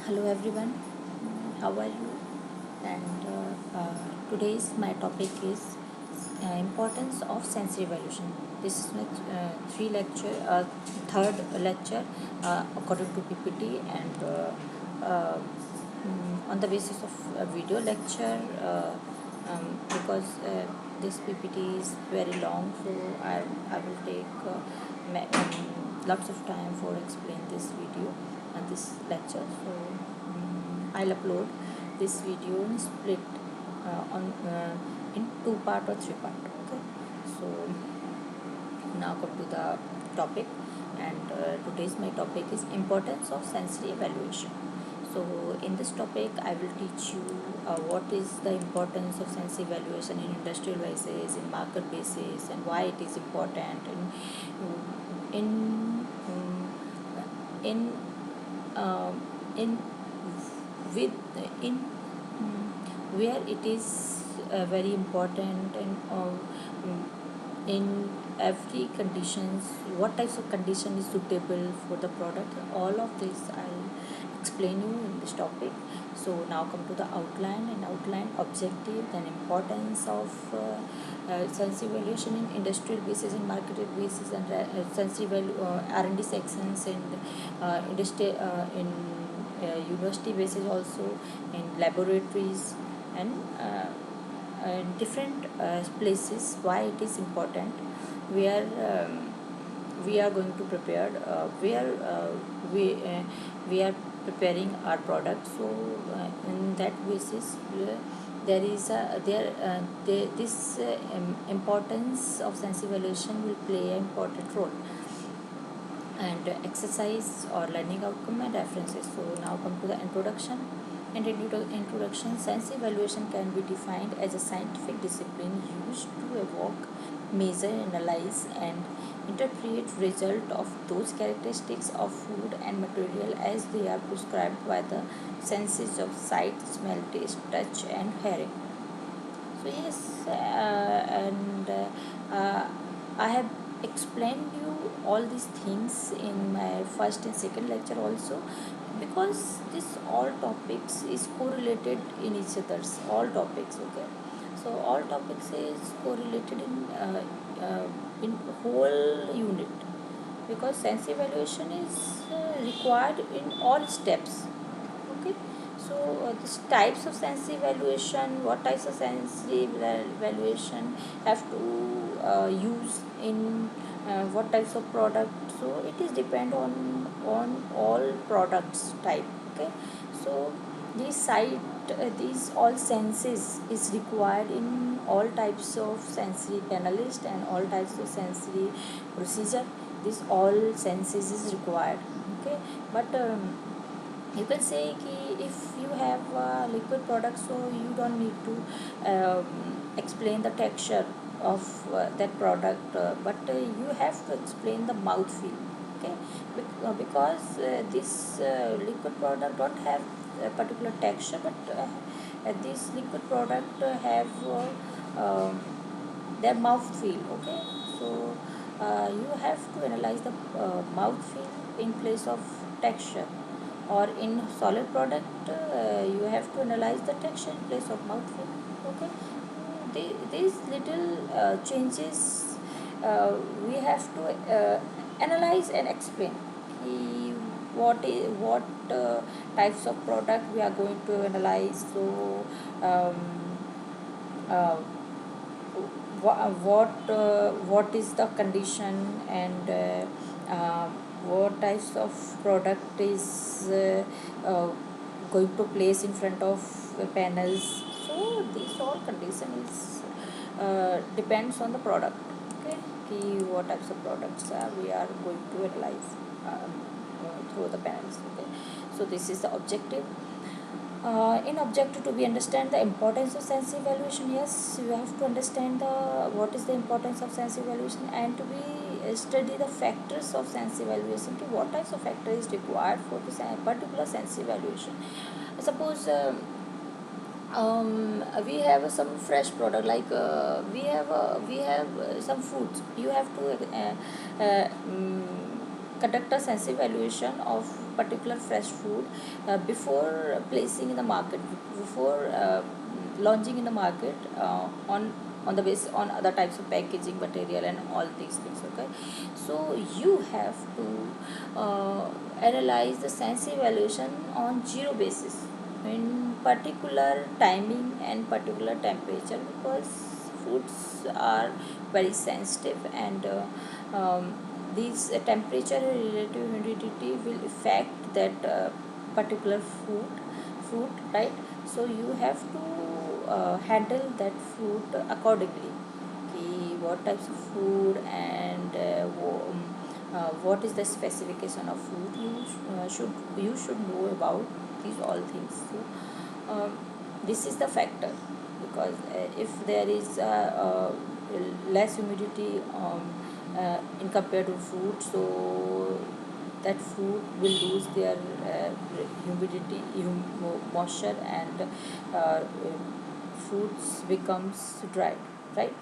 Hello everyone. How are you? And today's my topic is importance of sensory evaluation. This is my third lecture according to PPT, and on the basis of a video lecture, because this PPT is very long, so I will take lots of time for explain this video and this lecture. So I'll upload this video in split on in two part or three part. Okay, so now come to the topic, and today's my topic is importance of sensory evaluation. So in this topic I will teach you what is the importance of sensory evaluation in industrial basis, in market basis, and why it is important in in um, in with in where it is very important, and in every conditions, what types of condition is suitable for the product. All of this I'll explain you in this topic. So now come to the outline and outline objective, then importance of sensory evaluation in industrial basis, in marketed basis, and sensory R&D sections, and industry in university basis, also in laboratories, and different places, why it is important, where we are going to prepare, where we are preparing our product. So in that basis, there is a this importance of sense evaluation will play an important role, and exercise or learning outcome and references. So now come to the introduction. And in introduction, sense evaluation can be defined as a scientific discipline used to evoke, measure, analyze, and interpret result of those characteristics of food and material as they are prescribed by the senses of sight, smell, taste, touch, and hearing. So yes, and I have explained you all these things in my first and second lecture also, because this all topics is correlated in each other's all topics. Okay, so all topics is correlated in whole unit, because sense evaluation is required in all steps. Okay, so this types of sensory evaluation, what types of sensory evaluation have to use in what types of product. So it is depend on all products type. Okay, so these all senses is required in all types of sensory analyst and all types of sensory procedure. This all senses is required. Okay, but you can say कि if you have a liquid product, so you don't need to explain the texture of that product, but you have to explain the mouth feel. Okay, because this liquid product don't have a particular texture, but this liquid product have their mouth feel. Okay, so you have to analyze the mouth feel in place of texture, or in solid product you have to analyze the texture in place of mouthfeel. Okay, these little changes we have to analyze and explain. What types of product we are going to analyze. So um, uh, what is the condition, and what types of product is going to place in front of panels. So this all condition is depends on the product. Okay, what types of products we are going to analyze through the panels. Okay, so this is the objective. In objective, to be understand the importance of sense evaluation, yes, you have to understand the what is the importance of sense evaluation, and to be study the factors of sense evaluation. What types of factor is required for this particular sense evaluation. Suppose we have some fresh product, like we have some fruits. You have to conduct a sense evaluation of particular fresh food before placing in the market, before launching in the market on the basis on other types of packaging material and all these things. Okay, so you have to analyze the sense evaluation on zero basis in particular timing and particular temperature, because foods are very sensitive, and these temperature and relative humidity will affect that particular food, right? So you have to handle that food accordingly. What types of food and what is the specification of food, you should know about these all things. So this is the factor, because if there is less humidity in compared to food, so that food will lose their humidity, moisture, and foods becomes dry, right?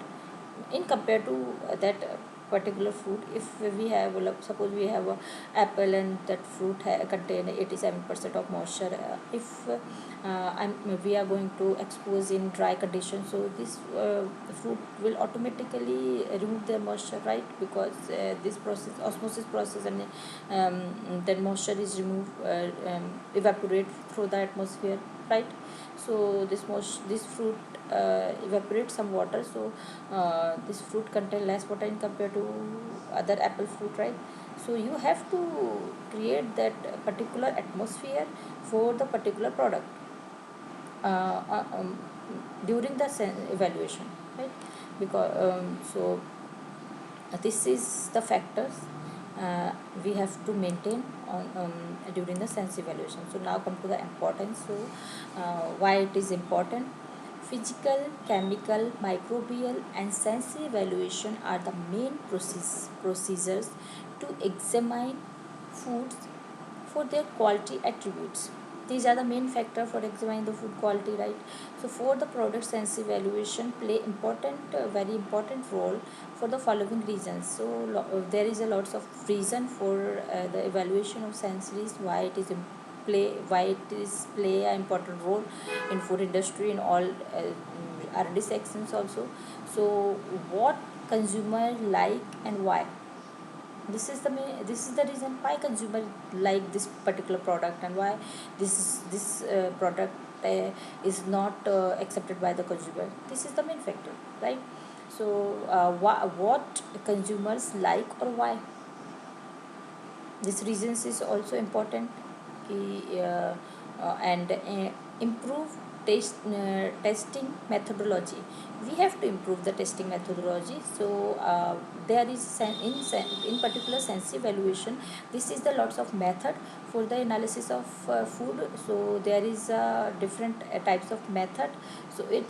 In compared to that particular fruit, if we have suppose we have a apple and that fruit contain 87% of moisture, if we are going to expose in dry conditions, so this fruit will automatically remove the moisture, right? Because this process, osmosis process, and then moisture is removed, evaporate through the atmosphere, right? So this fruit evaporate some water, so this fruit contain less water in compared to other apple fruit, right? So you have to create that particular atmosphere for the particular product uh, uh, um, during the evaluation, right? Because this is the factors uh, we have to maintain on during the sense evaluation. So now come to the importance. So why it is important? Physical, chemical, microbial, and sensory evaluation are the main procedures to examine foods for their quality attributes. These are the main factor for examining the food quality, right? So for the product sense evaluation play important, very important role for the following reasons. So there is a lots of reason for the evaluation of sensories, why it is why it is play an important role in food industry in all R&D sections also. So what consumer like and why? This is the reason why consumer like this particular product, and why this product is not accepted by the consumer. This is the main factor, right? So what consumers like or why, this reasons is also important. And improve testing methodology. We have to improve the testing methodology. So there is in particular sense evaluation, this is the lots of method for the analysis of food. So there is different types of method. So it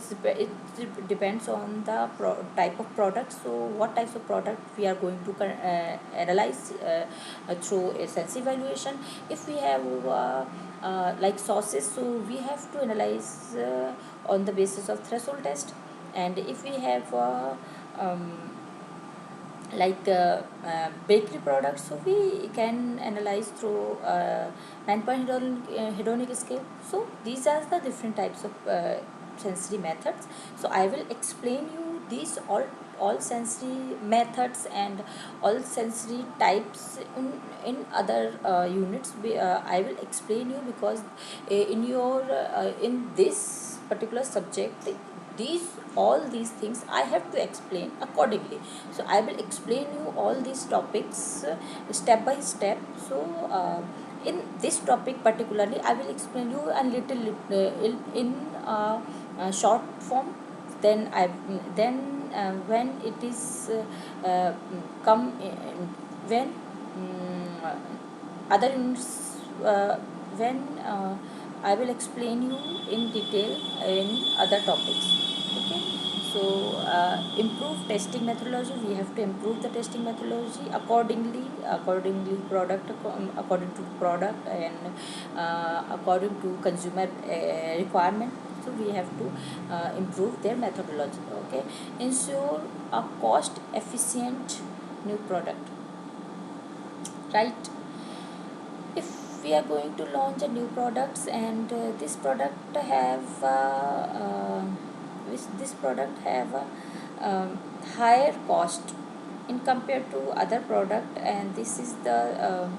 depends on the type of product. So what types of product we are going to analyze through a sense evaluation. If we have like sauces, so we have to analyze on the basis of threshold test. And if we have bakery products, so we can analyze through 9-point hedonic scale. So these are the different types of sensory methods. So I will explain you these all sensory methods and all sensory types in other units. I will explain you, because in your in this particular subject, these all these things I have to explain accordingly. So I will explain you all these topics step by step. So in this topic particularly, I will explain you a little in short form. Then when it is come when other units, when I will explain you in detail in other topics. Okay. So improve testing methodology. We have to improve the testing methodology accordingly product according to product, and according to consumer requirement. So we have to improve their methodology. Okay. Ensure a cost efficient new product, right? If we are going to launch a new products, and this product have this product have a higher cost in compared to other product, and this is the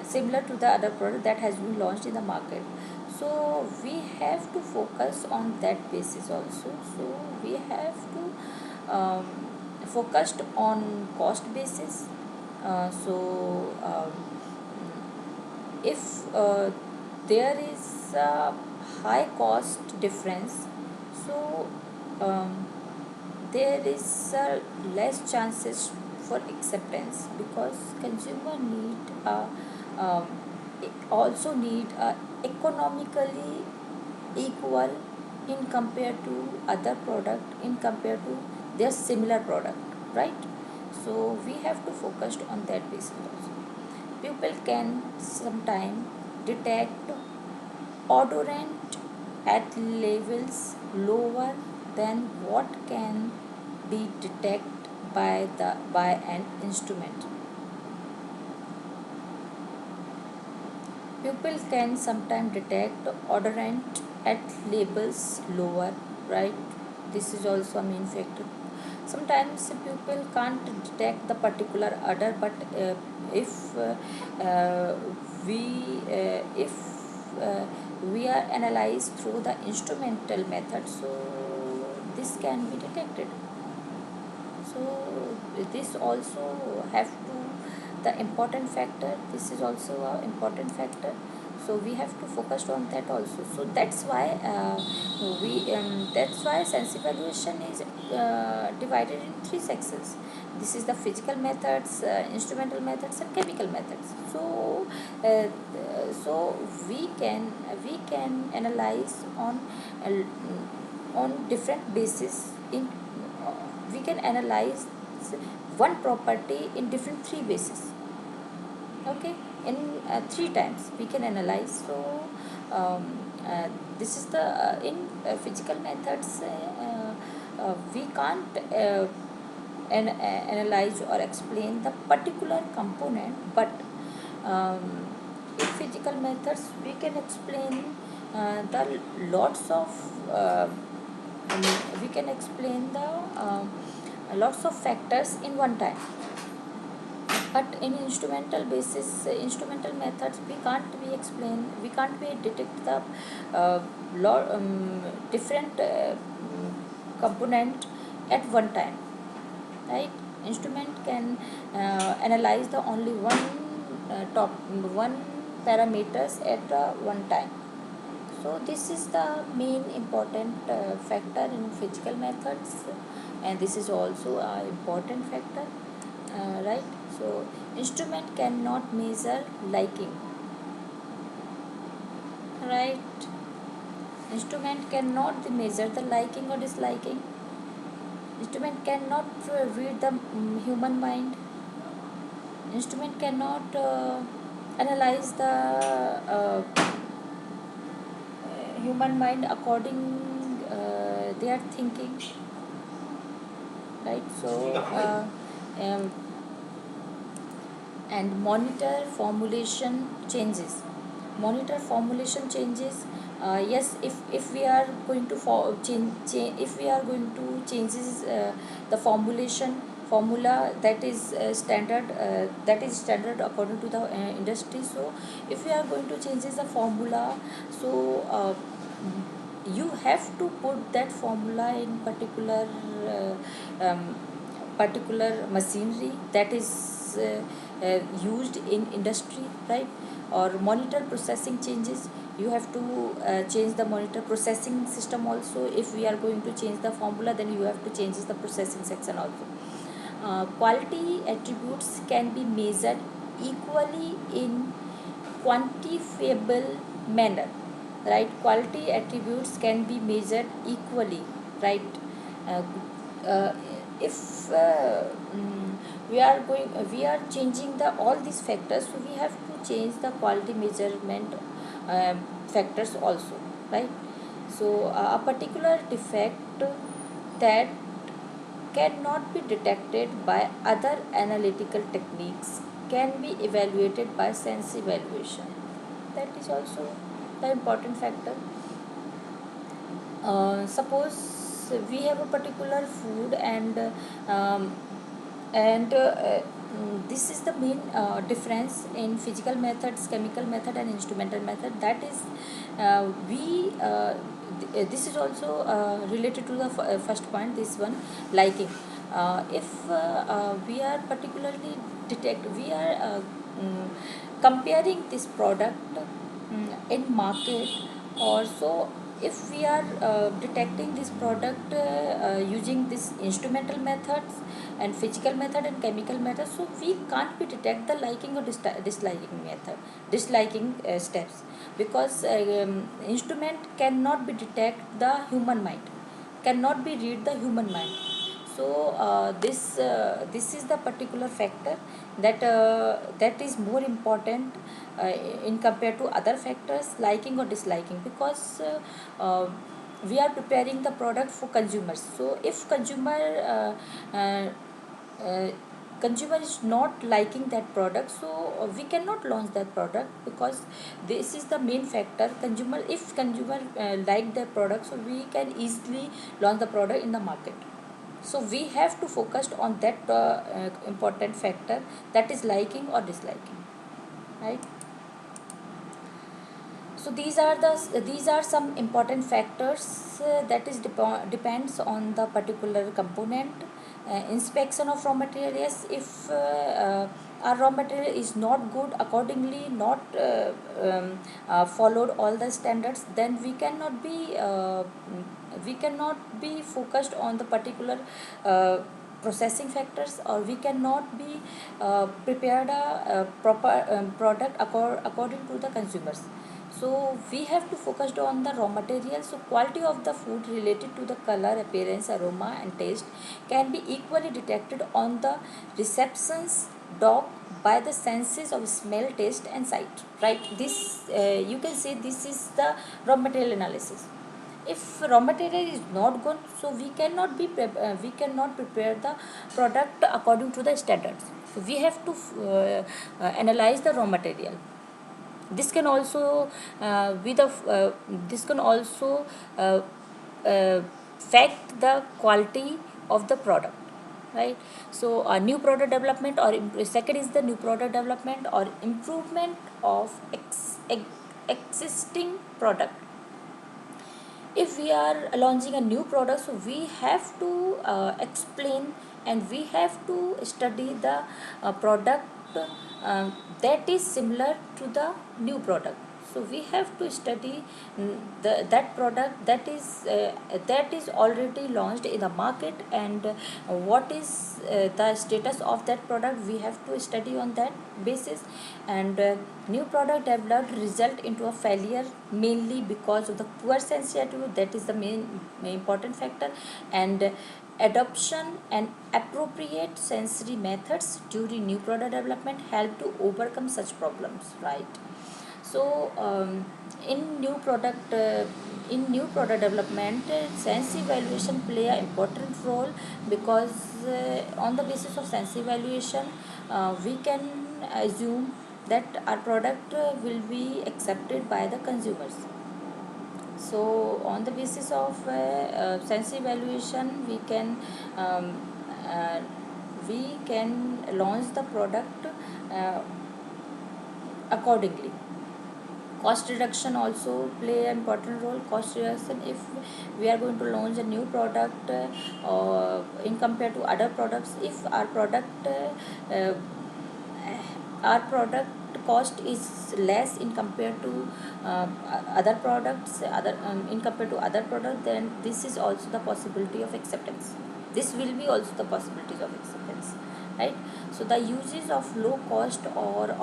similar to the other product that has been launched in the market. So we have to focus on that basis also. So we have to focused on cost basis. If there is a high cost difference, so um, there is less chances for acceptance, because consumer need um, also need economically equal in compared to other product, in compared to their similar product, right? So we have to focus on that basis also. People can sometime detect odorant at levels lower than what can be detected by an instrument. People can sometimes detect odorant at levels lower, right? This is also a main factor. Sometimes people can't detect the particular odor, but if uh, we if we are analyzed through the instrumental method, so this can be detected. So this also have to the important factor. This is also a important factor. So we have to focus on that also. So that's why sense evaluation is divided in three sections. This is the physical methods, instrumental methods, and chemical methods. So we can analyze on different basis. We can analyze one property in different three bases. Okay, in three times we can analyze. So um, this is the in physical methods, we can't analyze or explain the particular component, but um, in physical methods we can explain the lots of we can explain the lots of factors in one time. But in instrumental basis, instrumental methods, we can't be detect the different component at one time, right? Instrument can analyze the only one parameters at one time. So this is the main important factor in physical methods, and this is also a important factor, right? So instrument cannot measure liking, right? Instrument cannot measure the liking or disliking. Instrument cannot read the human mind. Instrument cannot analyze the human mind according their thinking, right? So and monitor formulation changes. Yes, if we are going to if we are going to changes the formula that is standard according to the industry. So if we are going to changes the formula, so you have to put that formula in particular machinery that is used in industry, right? Or monitor processing changes, you have to change the monitor processing system also. If we are going to change the formula, then you have to change the processing section also. Quality attributes can be measured equally in quantifiable manner, right? Quality attributes can be measured equally, right? uh, uh, if we are changing the all these factors, so we have to change the quality measurement factors also, right? So a particular defect that cannot be detected by other analytical techniques can be evaluated by sense evaluation. That is also the important factor. Suppose we have a particular food, um, and this is the main difference in physical methods, chemical method, and instrumental method. That is, we this is also related to the first point, this one, liking. If we are particularly detect we are comparing this product in market, or so if we are detecting this product using this instrumental methods and physical method and chemical method, so we can't be detect the liking or disliking method, disliking steps, because instrument cannot be detect the human mind, cannot be read the human mind. So this is the particular factor that is more important uh, in compared to other factors, liking or disliking, because we are preparing the product for consumers. So if uh, uh, consumer is not liking that product, so we cannot launch that product, because this is the main factor. Consumer, if consumer like that product, so we can easily launch the product in the market. So we have to focus on that important factor, that is liking or disliking, right? So these are some important factors that is depends on the particular component. Inspection of raw material, yes, if our raw material is not good, accordingly not followed all the standards, then we cannot be focused on the particular processing factors, or we cannot be prepared a proper product according to the consumers. So we have to focus on the raw material. So quality of the food related to the color, appearance, aroma, and taste can be equally detected on the receptions dog by the senses of smell, taste, and sight. Right? This you can say this is the raw material analysis. If raw material is not good, so we cannot prepare the product according to the standards. So we have to analyze the raw material. This can also be the this can also uh, affect the quality of the product, right? So new product development, or second is the new product development or improvement of existing product. If we are launching a new product, so we have to explain, and we have to study the product that is similar to the new product. So we have to study that product that is already launched in the market, and what is the status of that product, we have to study on that basis. And new product developed result into a failure mainly because of the poor sensitivity, that is the main important factor. And adoption and appropriate sensory methods during new product development help to overcome such problems, right? So in new product development, sense evaluation play an important role, because on the basis of sense evaluation we can assume that our product will be accepted by the consumers. So on the basis of sense evaluation, um, uh, we can launch the product uh, accordingly. Cost reduction also play an important role. Cost reduction, if we are going to launch a new product in compared to other products, if our product cost is less in compared to other products, other in compared to other product, then this is also the possibility of acceptance. This will be also the possibilities of acceptance, right? So the uses of low cost or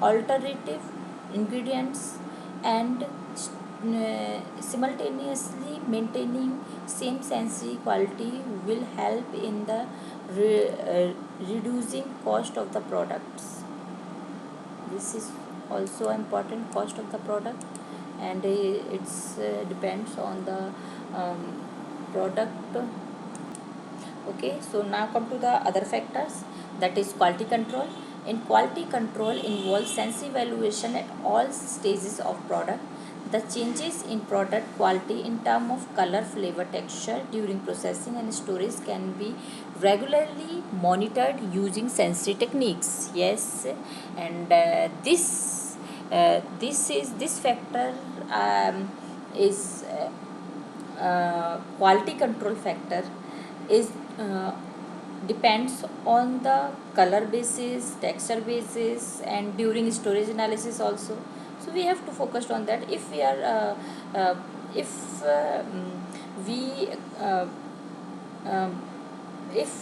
alternative ingredients and simultaneously maintaining same sensory quality will help in the reducing cost of the products. This is also important, cost of the product, and it's depends on the um, product. Okay, so now come to the other factors, that is quality control. In quality control involves sense evaluation at all stages of product. The changes in product quality in terms of color, flavor, texture during processing and storage can be regularly monitored using sensory techniques. Yes, and this factor is quality control factor is depends on the color basis, texture basis, and during storage analysis also. So we have to focus on that. If we are if we um, if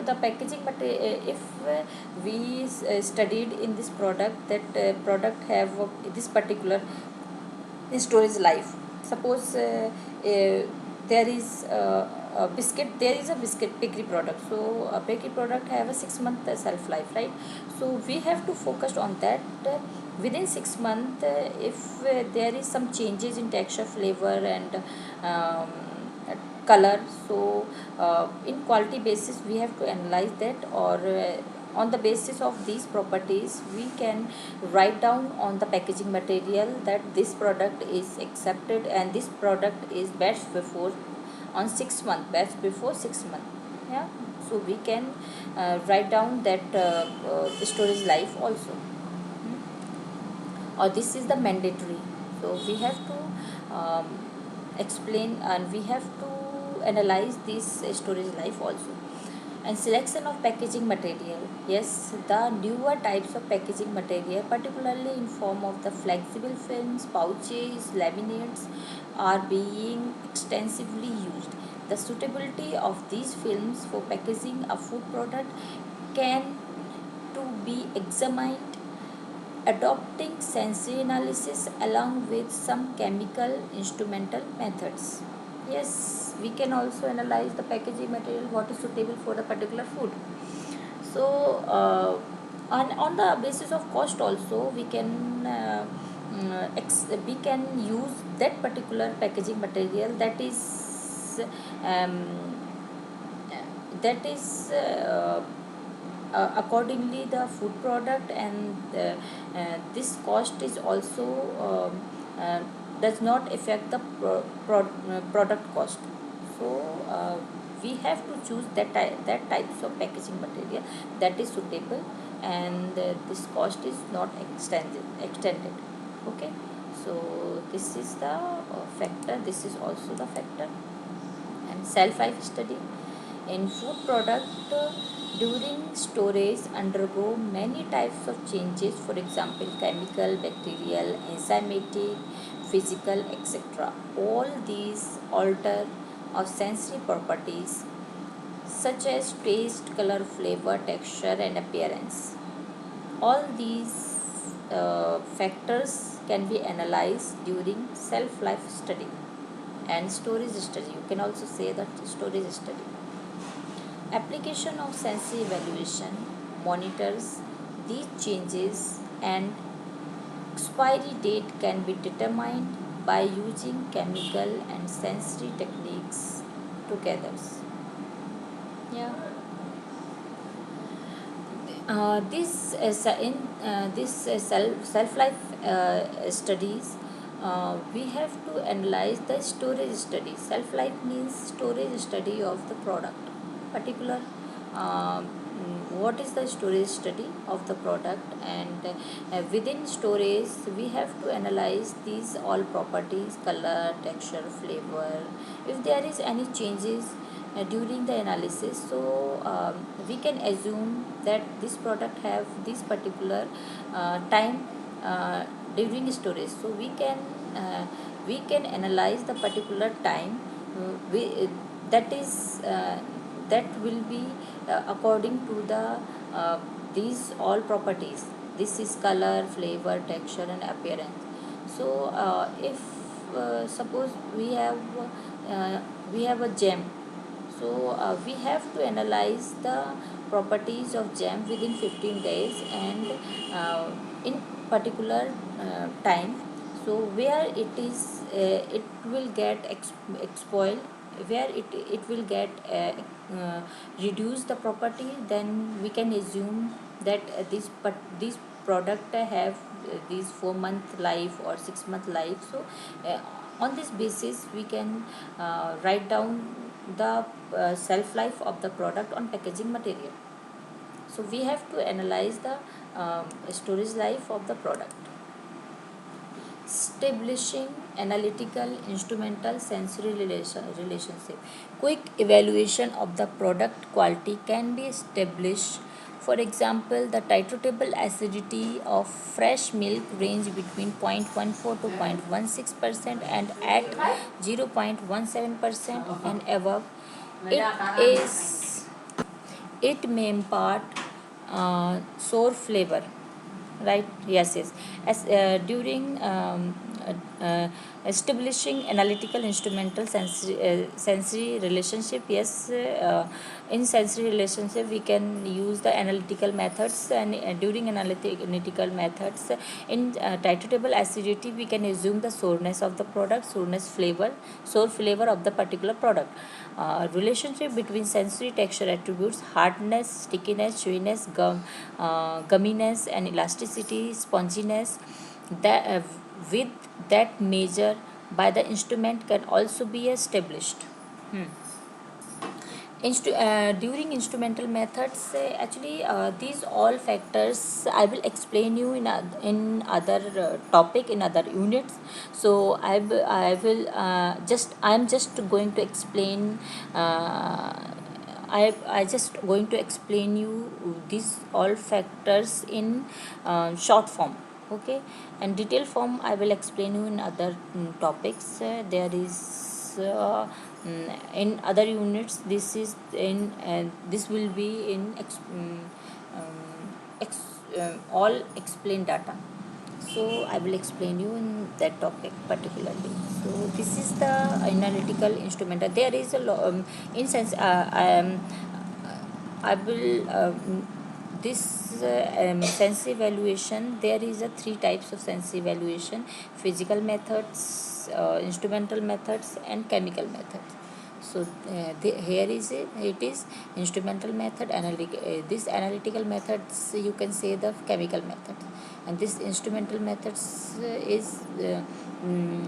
the packaging if we studied in this product that product have this particular storage life. Suppose there is a biscuit, there is a biscuit bakery product, so a bakery product have a 6 month shelf life, right? So we have to focus on that. Within 6 months, if there is some changes in texture, flavor, and um, color, so in quality basis we have to analyze that, or on the basis of these properties we can write down on the packaging material that this product is accepted and this product is best before on 6 month, best before 6 month. Yeah, so we can write down that storage life also. Or this is the mandatory, so we have to explain and we have to analyze this storage life also. And selection of packaging material. Yes, the newer types of packaging material, particularly in form of the flexible films, pouches, laminates, are being extensively used. The suitability of these films for packaging a food product can to be examined adopting sensory analysis along with some chemical instrumental methods. Yes, we can also analyze the packaging material, what is suitable for the particular food. So, on the basis of cost also, we can use that particular packaging material um, accordingly the food product, and this cost is also does not affect the product cost. So we have to choose that types of packaging material that is suitable, and this cost is not extended. Okay, so this is the factor, this is also the factor. And shelf life study. In food product, during storage undergo many types of changes, for example chemical, bacterial, enzymatic, physical, etc. All these alter our sensory properties such as taste, color, flavor, texture, and appearance. All these factors can be analyzed during shelf life study and storage study. You can also say that storage study. Application of sensory evaluation monitors these changes, and expiry date can be determined by using chemical and sensory techniques together. Yeah. This self life studies, we have to analyze the storage study. Self life means storage study of the product. Particular, what is the storage study of the product, and within storage we have to analyze these all properties: color, texture, flavor. If there is any changes during the analysis, so we can assume that this product have this particular time during storage. So we can analyze the particular time that is that will be according to the these all properties. This is color, flavor, texture, and appearance. So if suppose we have a gem, so we have to analyze the properties of gem within 15 days, and in particular time. So where it will get spoiled, where it will get reduce the property, then we can assume that these product have these 4 month life or 6 month life. So on this basis we can write down the shelf life of the product on packaging material. So we have to analyze the storage life of the product. Establishing analytical instrumental sensory relationship. Quick evaluation of the product quality can be established. For example, the titratable acidity of fresh milk range between 0.14 to 0.16% and at 0.17% and above. It may impart sour flavor, right? Yes. As during establishing analytical instrumental sensory relationship. Yes, in sensory relationship we can use the analytical methods, and during analytical methods in titratable acidity we can assume the sourness of the product, sour flavor of the particular product. Relationship between sensory texture attributes: hardness, stickiness, chewiness, gumminess, and elasticity, sponginess. That with that measure by the instrument can also be established. Hmm. During instrumental methods, actually these all factors I will explain you in other topic, in other units. So I am just going to explain. I just going to explain you these all factors in short form. Okay, and detailed form I will explain you in other topics. There is in other units. This is in this will be in all explained data. So I will explain you in that topic particularly. So this is the analytical instrument. There is a in sense I will this sense evaluation. There is a three types of sense evaluation: physical methods, instrumental methods, and chemical methods. So here is it is instrumental method. This analytical methods, you can say the chemical method, and this instrumental methods is mm,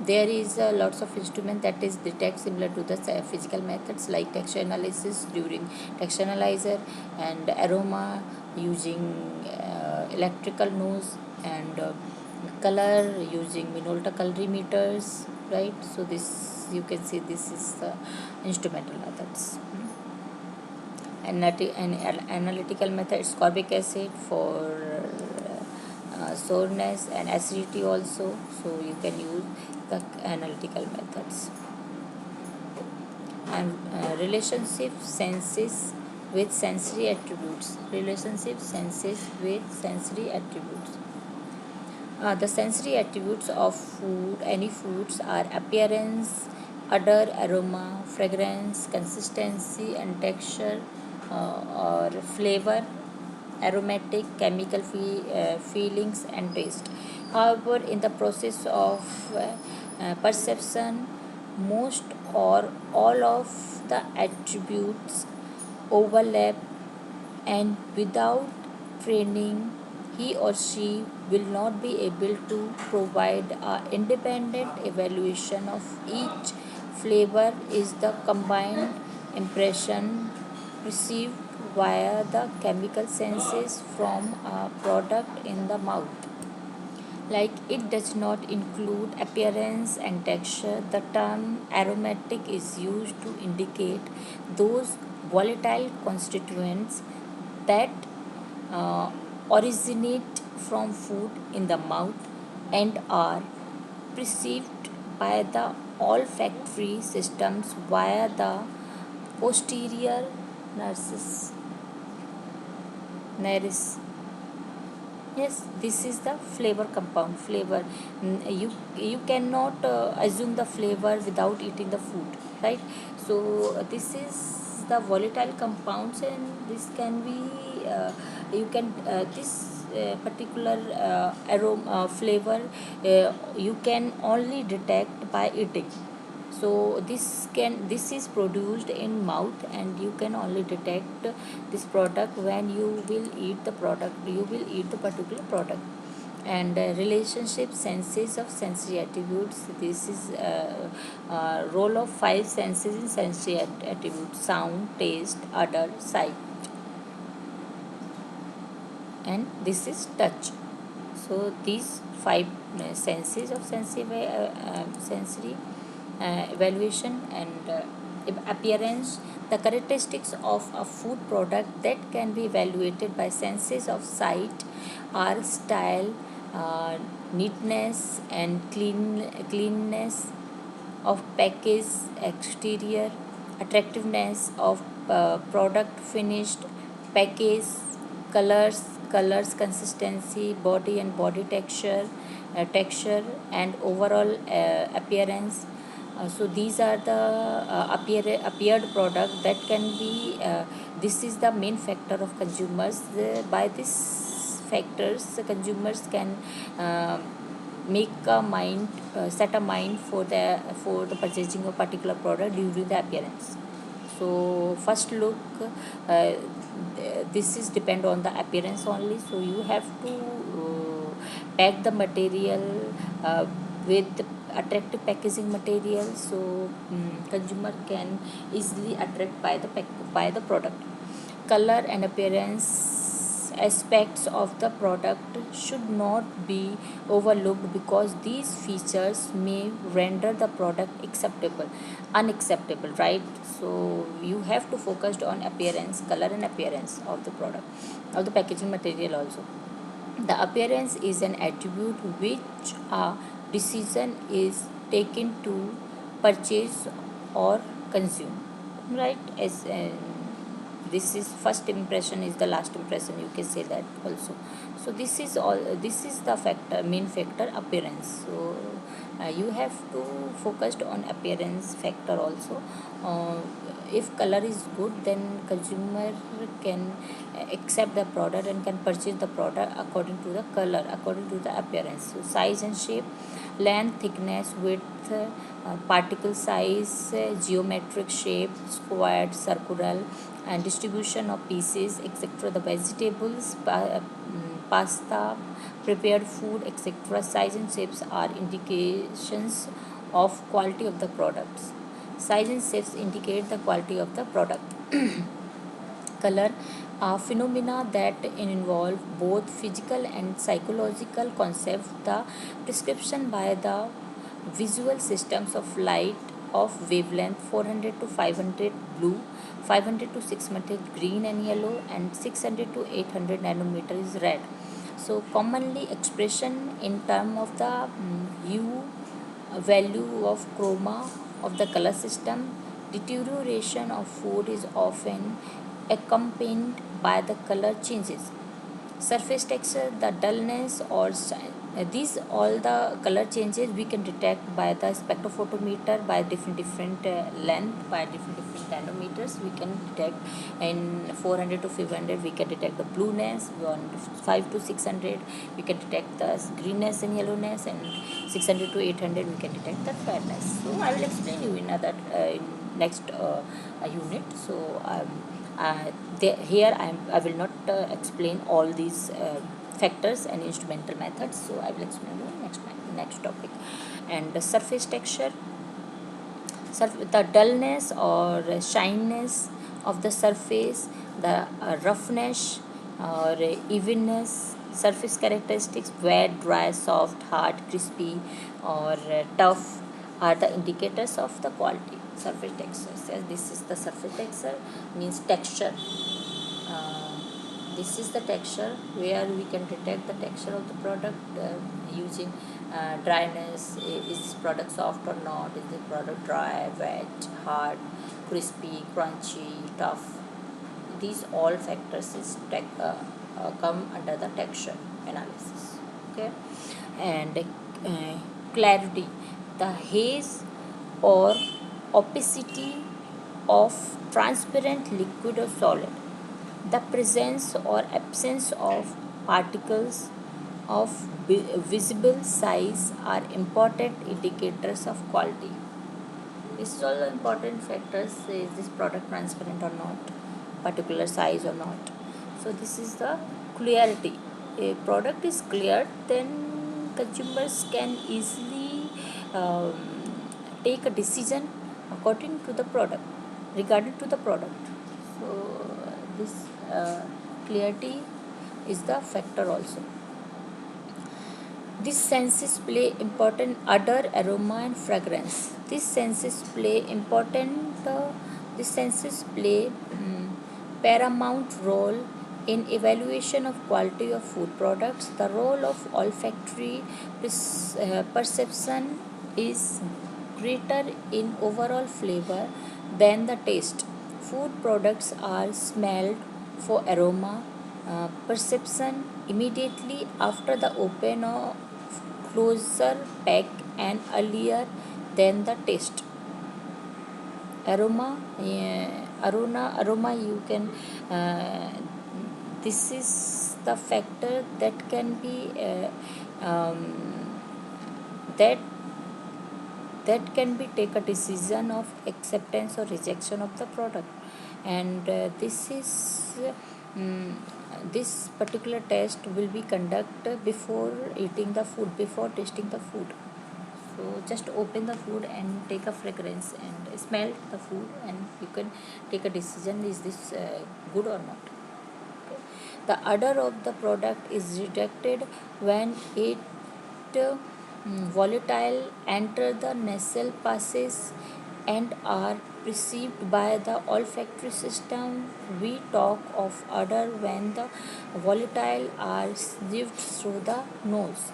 there is lots of instrument that is detect similar to the physical methods, like texture analysis during texture analyzer, and aroma using electrical nose, and color using Minolta colorimeters, right? So this, you can see, this is the instrumental methods. Analytical method: ascorbic acid for sourness and acidity also. So you can use the analytical methods. And relationship senses with sensory attributes. The sensory attributes of any foods are appearance, odor, aroma, fragrance, consistency, and texture, or flavor, aromatic, chemical feelings, and taste. However, in the process of perception, most or all of the attributes overlap, and without training, he or she will not be able to provide an independent evaluation of each. Flavor is the combined impression perceived via the chemical senses from a product in the mouth. Like, it does not include appearance and texture. The term aromatic is used to indicate those volatile constituents that uh, originate from food in the mouth and are perceived by the olfactory systems via the posterior narcissus. Nares. Yes, this is the flavor compound. Flavor. You cannot assume the flavor without eating the food, right? So this is the volatile compounds, and this can be you can this particular aroma flavor you can only detect by eating. So this is produced in mouth, and you can only detect this product when you will eat the product, you will eat the particular product. And relationship senses of sensory attributes, this is role of five senses in sensory attributes: sound, taste, odor, sight, and this is touch. So these five senses of sensory evaluation and appearance, the characteristics of a food product that can be evaluated by senses of sight are style, neatness and cleanness of package exterior, attractiveness of product finished package, colors, consistency, body and body texture and overall appearance. So these are the appeared product that can be this is the main factor of consumers. By these factors, the consumers can make a mind set a mind for the purchasing of particular product due to the appearance. So first look, uh, this is depend on the appearance only. So you have to pack the material with attractive packaging material, so consumer can easily attract by the product. Color and appearance aspects of the product should not be overlooked, because these features may render the product unacceptable, right? So you have to focus on appearance, color and appearance of the product, of the packaging material also. The appearance is an attribute which a decision is taken to purchase or consume, right? As this is first impression is the last impression, you can say that also. So this is the factor, main factor, appearance. So you have to focus on appearance factor also. uh, if color is good, then consumer can accept the product and can purchase the product according to the color, according to the appearance. So size and shape, length, thickness, width, particle size, geometric shape, squared, circular, and distribution of pieces, etc. The vegetables, pasta, prepared food, etc. Size and shapes are indications of quality of the products. Size and shapes indicate the quality of the product. Color are phenomena that involve both physical and psychological concepts. The description by the visual systems of light of wavelength 400 to 500 blue, 500 to 600 green and yellow, and 600 to 800 nanometer is red. So commonly expression in term of the hue, value of chroma of the color system. Deterioration of food is often accompanied by the color changes. Surface texture, the dullness or these all the color changes we can detect by the spectrophotometer, by different length, by different nanometers we can detect. In 400 to 500 we can detect the blueness, on 5 to 600 we can detect the greenness and yellowness, and 600 to 800 we can detect the fairness. So I will explain you in other in next unit. So here I will not explain all these factors and instrumental methods. So I will explain you next topic. And the surface texture, the dullness or shininess of the surface, the roughness or evenness. Surface characteristics: wet, dry, soft, hard, crispy, or tough are the indicators of the quality. Surface texture. So this is the surface texture, means texture. Uh, this is the texture where we can detect the texture of the product using dryness. Is this product soft or not? Is the product dry, wet, hard, crispy, crunchy, tough? These all factors come under the texture analysis. Okay. And clarity, the haze or opacity of transparent liquid or solid, the presence or absence of particles of visible size are important indicators of quality. This is all the important factors. Is this product transparent or not, particular size or not? So this is the clarity. A product is clear, then consumers can easily um, take a decision according to the product, regarding to the product. So this clarity is the factor also. These senses play important odor, aroma, and fragrance. These senses play important. These senses play paramount role in evaluation of quality of food products. The role of olfactory perception is greater in overall flavor than the taste. Food products are smelled for aroma perception immediately after the open or closer pack and earlier than the taste. Aroma you can this is the factor that can be that can be take a decision of acceptance or rejection of the product. And this particular test will be conducted before eating the food, before tasting the food. So just open the food and take a fragrance and smell the food, and you can take a decision, is this good or not. Okay. The odor of the product is detected when it volatile enter the nasal passages and are perceived by the olfactory system. We talk of odor when the volatile are sniffed through the nose.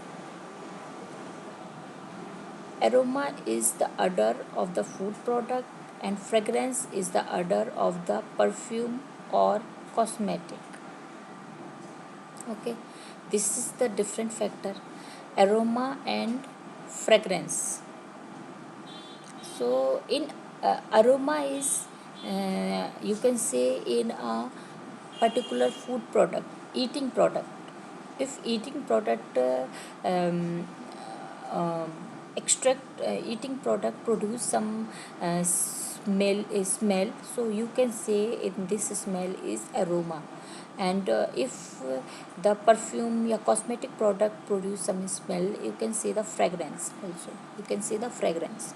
Aroma is the odor of the food product, and fragrance is the odor of the perfume or cosmetic. Okay, this is the different factor, aroma and fragrance. So in aroma is you can say in a particular food product, eating product. If eating product um, um, extract eating product produce some smell, so you can say in this smell is aroma. And if the perfume or cosmetic product produce some smell, you can say the fragrance also, you can say the fragrance.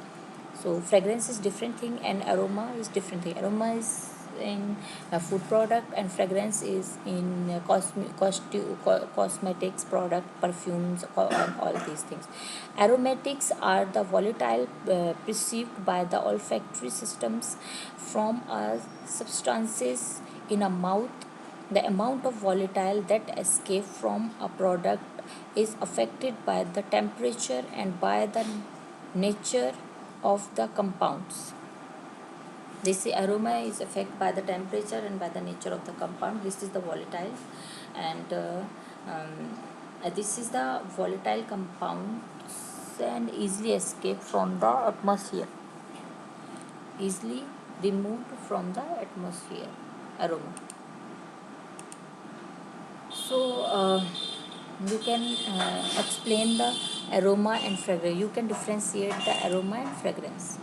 So fragrance is different thing and aroma is different thing. Aroma is in a food product and fragrance is in cosmetics product, perfumes, and all these things. Aromatics are the volatile perceived by the olfactory systems from substances in a mouth. The amount of volatile that escape from a product is affected by the temperature and by the nature of the compounds. This aroma is affected by the temperature and by the nature of the compound. This is the volatile, and this is the volatile compounds and easily escape from the atmosphere, easily removed from the atmosphere. Aroma. So you can explain the aroma and fragrance. You can differentiate the aroma and fragrance.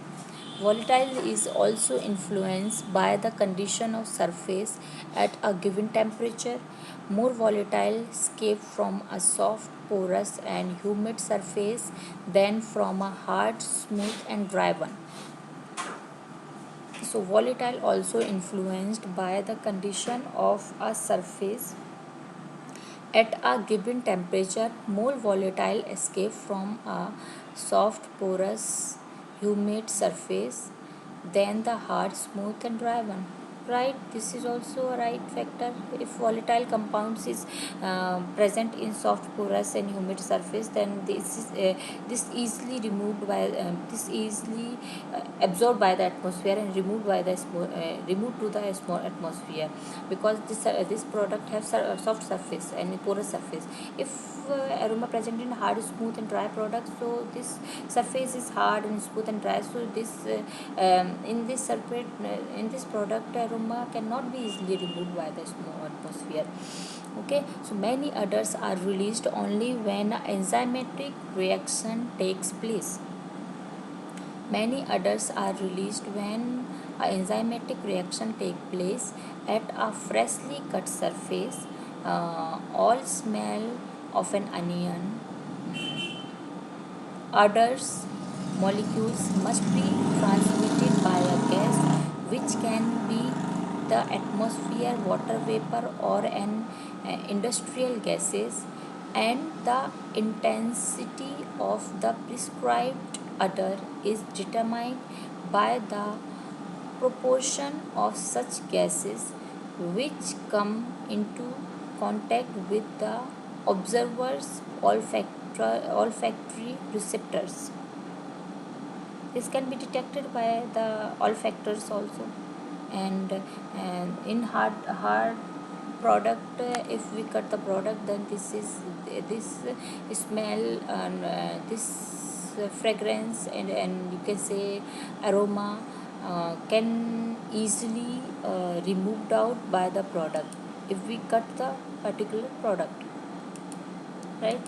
Volatile is also influenced by the condition of surface at a given temperature. More volatile escape from a soft, porous, and humid surface than from a hard, smooth, and dry one. So volatile also influenced by the condition of a surface at a given temperature. More volatile escape from a soft, porous, humid surface than the hard, smooth, and dry one. Right, this is also a right factor. If volatile compounds is present in soft, porous, and humid surface, then this easily removed by this easily absorbed by the atmosphere and removed by the removed to the atmosphere, because this product has soft surface and porous surface. If aroma present in hard, smooth, and dry products, so this surface is hard and smooth and dry, so this in this surface in this product aroma cannot be easily removed by the atmosphere. Okay, so many odors are released only when an enzymatic reaction takes place. Many others are released when a enzymatic reaction takes place at a freshly cut surface. All smell of an onion. Others molecules must be transmitted by a gas, which can be the atmosphere, water vapor, or an industrial gases, and the intensity of the prescribed odor is determined by the proportion of such gases which come into contact with the observer's olfactory receptors. This can be detected by the olfactors also. And in hard product, if we cut the product, then this smell and this fragrance and you can say aroma can easily removed out by the product if we cut the particular product, right?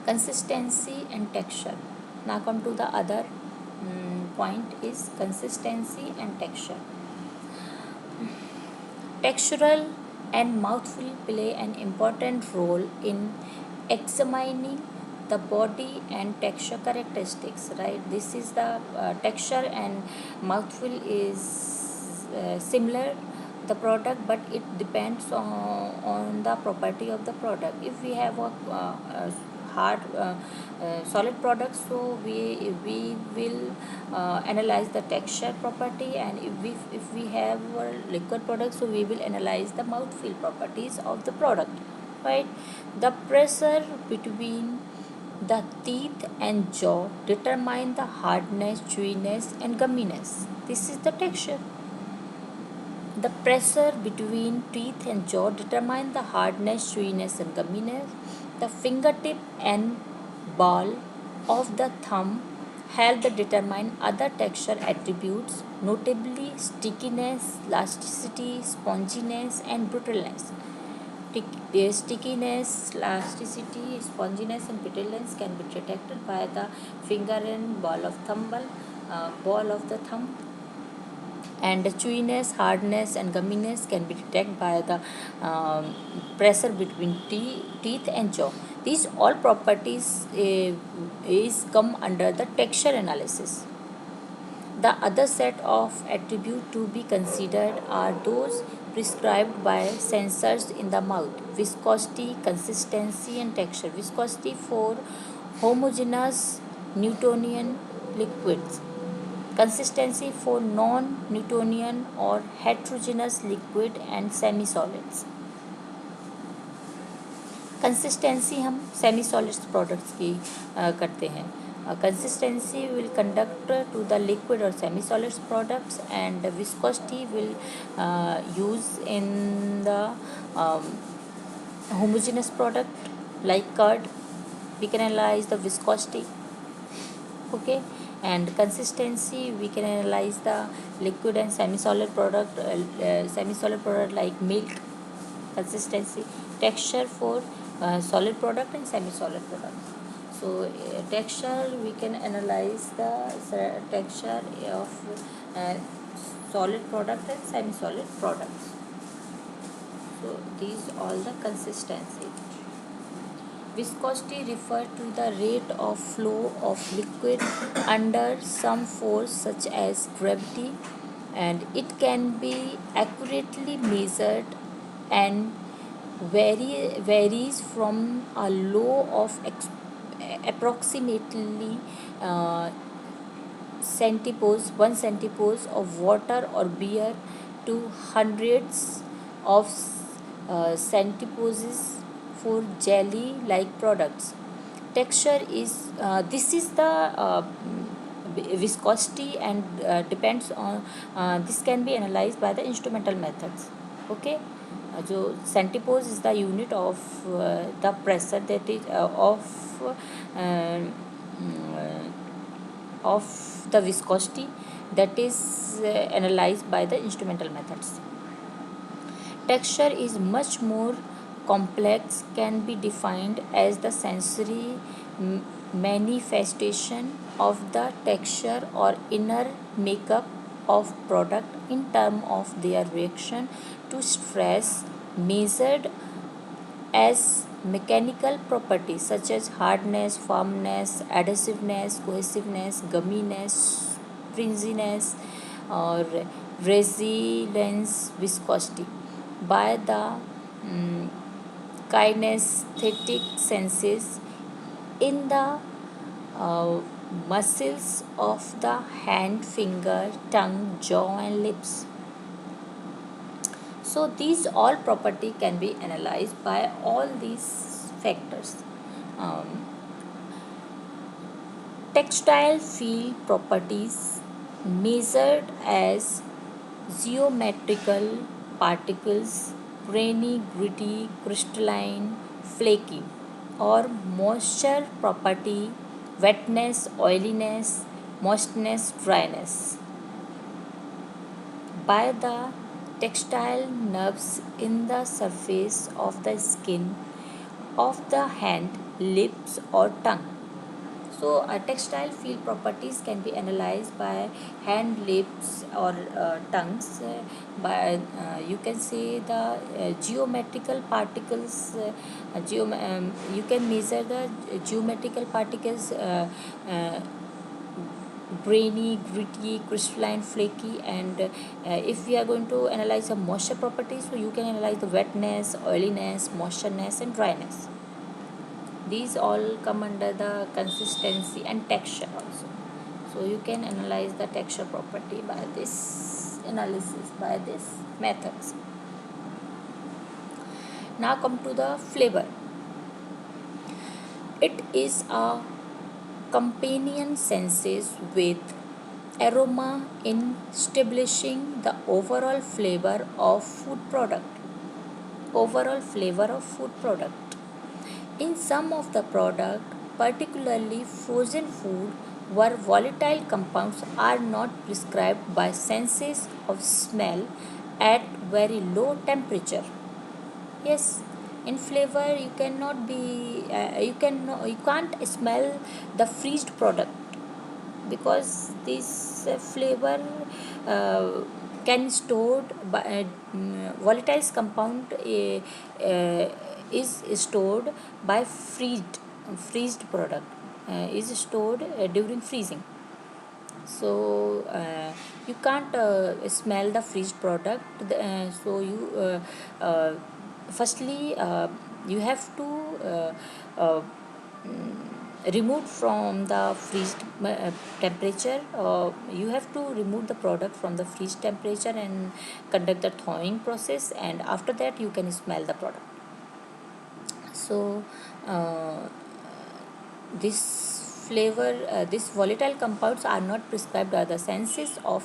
Consistency and texture. Now come to the other point is consistency and texture. Textural and mouthfeel play an important role in examining the body and texture characteristics, right? This is the texture and mouthfeel is similar the product, but it depends on the property of the product. If we have a hard solid products, so we will analyze the texture property, and if we have liquid products, so we will analyze the mouthfeel properties of the product, right? The pressure between the teeth and jaw determine the hardness, chewiness, and gumminess. This is the texture. The pressure between teeth and jaw determine the hardness, chewiness, and gumminess. The fingertip and ball of the thumb help to determine other texture attributes, notably stickiness, elasticity, sponginess, and brittleness. Stickiness, elasticity, sponginess, and brittleness can be detected by the finger and ball of the thumb, and the chewiness, hardness, and gumminess can be detected by the pressure between teeth and jaw. These all properties is come under the texture analysis. The other set of attributes to be considered are those prescribed by sensors in the mouth: viscosity, consistency, and texture. Viscosity for homogeneous Newtonian liquids, consistency for non-Newtonian or heterogeneous liquid and semi-solids. Consistency हम semi solids products की करते हैं. Consistency will conduct to the liquid or semi-solids products, and viscosity will use in the homogeneous product like curd. We can analyze the viscosity, okay, and consistency we can analyze the liquid and semi-solid product like milk. Consistency, texture for solid product and semi-solid product. So texture we can analyze the texture of solid product and semi-solid products. So these all the consistency. Viscosity refers to the rate of flow of liquid under some force such as gravity, and it can be accurately measured and varies from a low of approximately uh, 1 centipose of water or beer to hundreds of centiposes for jelly like products. Texture is this is the viscosity, and depends on this can be analyzed by the instrumental methods, okay. जो centipose is the unit of the pressure that is of the viscosity that is analyzed by the instrumental methods. Texture is much more complex, can be defined as the sensory manifestation of the texture or inner makeup of product in terms of their reaction to stress, measured as mechanical properties such as hardness, firmness, adhesiveness, cohesiveness, gumminess, springiness, or resilience, viscosity by the mm, kinesthetic senses in the uh, muscles of the hand, finger, tongue, jaw, and lips. So these all property can be analyzed by all these factors. Um, Textile field properties measured as geometrical particles, grainy, gritty, crystalline, flaky, or moisture property, wetness, oiliness, moistness, dryness by the textile nerves in the surface of the skin of the hand, lips, or tongue. So, textile field properties can be analyzed by hand, lips, or tongues. By you can say the geometrical particles. You can measure the geometrical particles. Grainy, gritty, crystalline, flaky, and if we are going to analyze the moisture properties, so you can analyze the wetness, oiliness, moistureness, and dryness. These all come under the consistency and texture also. So you can analyze the texture property by this analysis, by this methods. Now come to the flavor. It is a companion senses with aroma in establishing the overall flavor of food product. Overall flavor of food product. In some of the product, particularly frozen food, where volatile compounds are not prescribed by senses of smell at very low temperature. Yes, in flavor you cannot be you can't smell the freezed product because this flavor uh, can stored by volatile compound is stored by freezed product is stored during freezing. So you can't smell the freezed product. So you firstly you have to uh, remove from the freezed temperature. You have to remove the product from the freeze temperature and conduct the thawing process, and after that you can smell the product. So uh, this volatile compounds are not prescribed by the senses of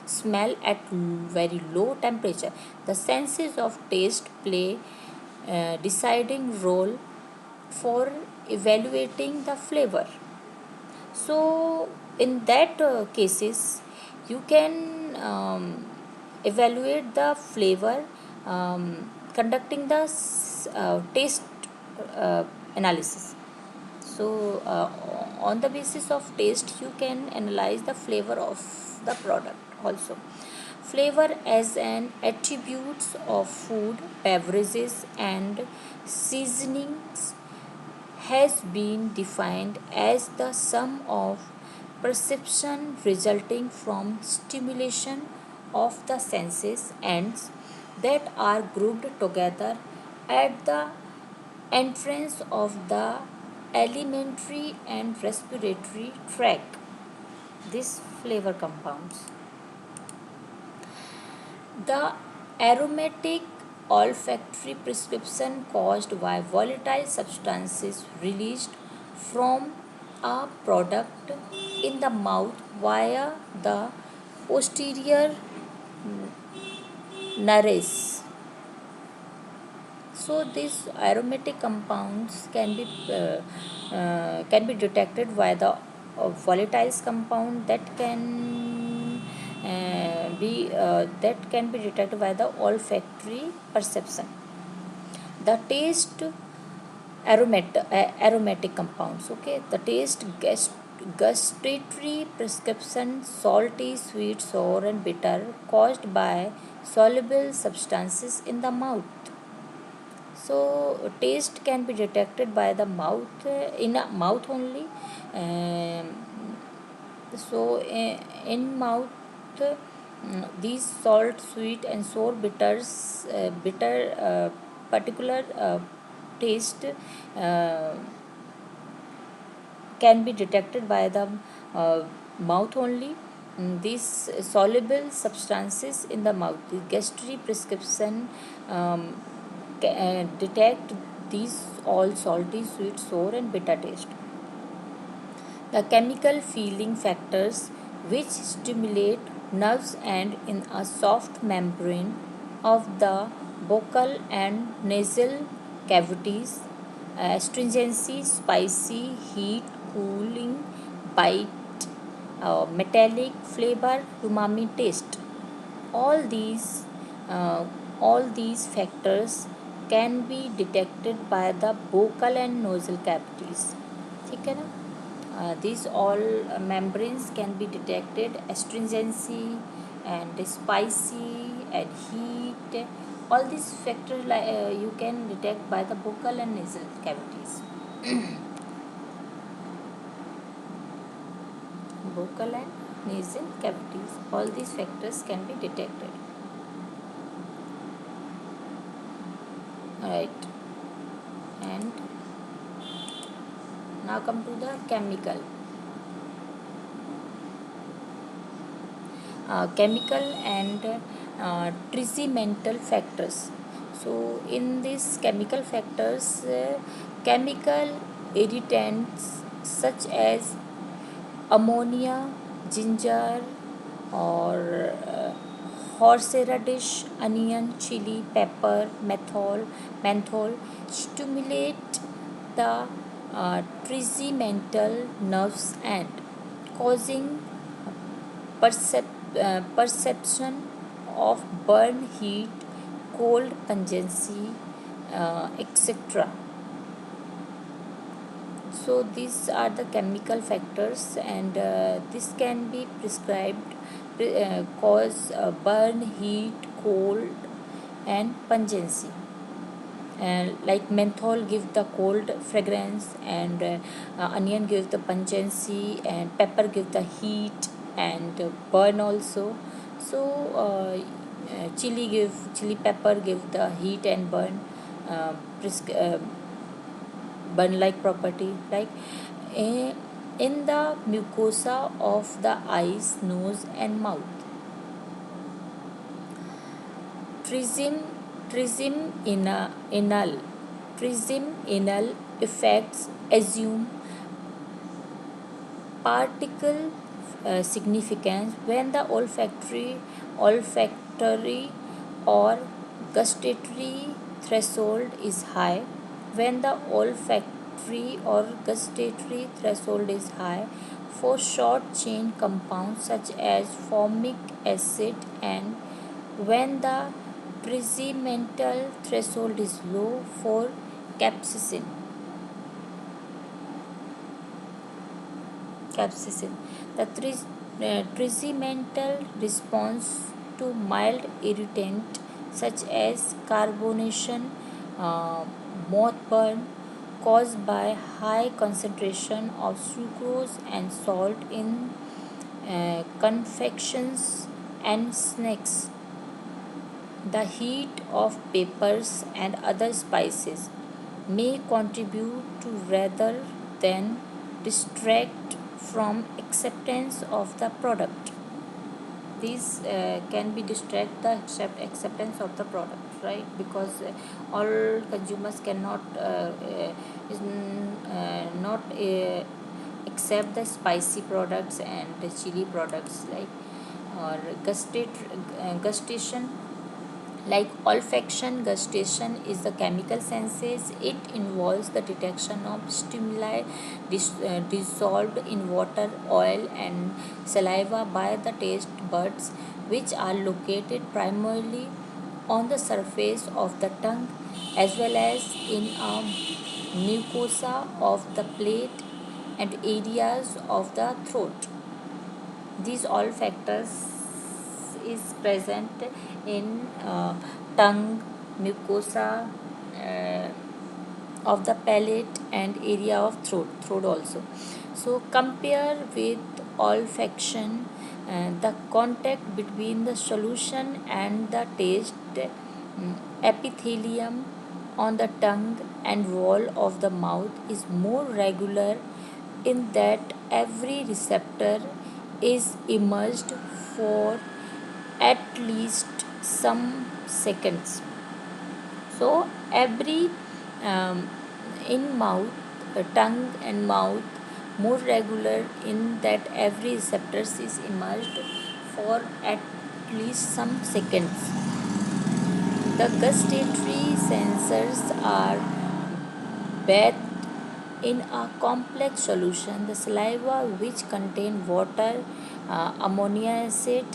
smell at very low temperature. The senses of taste play deciding role for evaluating the flavor. So in that cases you can evaluate the flavor conducting the taste uh, analysis. So on the basis of taste you can analyze the flavor of the product also. Flavor as an attributes of food, beverages, and seasonings has been defined as the sum of perception resulting from stimulation of the senses ends that are grouped together at the entrance of the alimentary and respiratory tract. These flavor compounds. The aromatic olfactory perception caused by volatile substances released from a product in the mouth via the posterior nares. So these aromatic compounds can be detected via the volatile compound that can be detected by the olfactory perception. The taste aromatic compounds. Okay, the taste gustatory prescription salty, sweet, sour, and bitter caused by soluble substances in the mouth. So taste can be detected by the mouth in a mouth only. Um, in mouth, these salt, sweet, and sour bitter particular taste uh, can be detected by the uh, mouth only. These soluble substances in the mouth, the gastry prescription detect these all salty, sweet, sour, and bitter taste. The chemical feeling factors which stimulate nerves and in a soft membrane of the vocal and nasal cavities, astringency, spicy, heat, cooling, bite, metallic flavor, umami taste. All these uh, all these factors can be detected by the vocal and nasal cavities. ठीक है ना? These all membranes can be detected astringency and spicy and heat. All these factors you can detect by the vocal and nasal cavities. Vocal and nasal cavities. All these factors can be detected. Right. And now come to the chemical and trigeminal factors. So in these chemical factors, chemical irritants such as ammonia, ginger, or horseradish, onion, chili, pepper, menthol stimulate the trigeminal nerves and causing perception of burn, heat, cold, pungency, etc. So these are the chemical factors, and this can be prescribed cause burn, heat, cold, and pungency. Like menthol give the cold fragrance, and onion gives the pungency, and pepper give the heat and burn also. So chili pepper give the heat and burn, uh, presc- uh, burn like property, like eh, in the mucosa of the eyes, nose, and mouth. Trism, trism inal, trism inal effects assume particle significance when the olfactory or gustatory threshold is high. When the olfactory or gustatory threshold is high for short chain compounds such as formic acid, and when the trigeminal threshold is low for capsaicin. Capsaicin. The trigeminal response to mild irritant such as carbonation, uh, mothburn, caused by high concentration of sucrose and salt in confections and snacks. The heat of peppers and other spices may contribute to rather than distract from acceptance of the product. These can be distract the acceptance of the product, right? Because all consumers cannot not accept the spicy products and the chili products, like or gustation, like olfaction. Gustation is the chemical senses. It involves the detection of stimuli dissolved in water, oil, and saliva by the taste buds, which are located primarily on the surface of the tongue as well as in a mucosa of the palate. and areas of the throat. These all factors is present in tongue, mucosa uh, of the palate and area of throat also. So compare with olfaction, the contact between the solution and the taste epithelium on the tongue and wall of the mouth is more regular in that every receptor is immersed for at least some seconds. So every um, in mouth, tongue and mouth more regular in that every receptors is immersed for at least some seconds. The gustatory sensors are bathed in a complex solution, the saliva, which contain water, ammonia acid,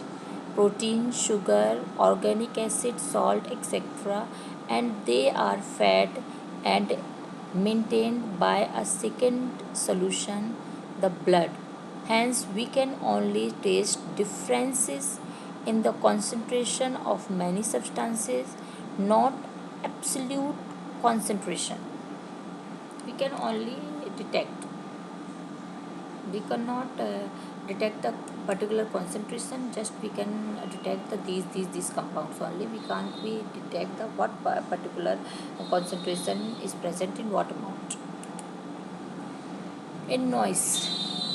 protein, sugar, organic acid, salt, etc., and they are fed and maintained by a second solution, the blood. Hence, we can only taste differences in the concentration of many substances, not absolute concentration. We can only detect. We cannot detect the particular concentration. Just we can detect the these compounds only. We can't we detect the what particular concentration is present in what amount. In noise,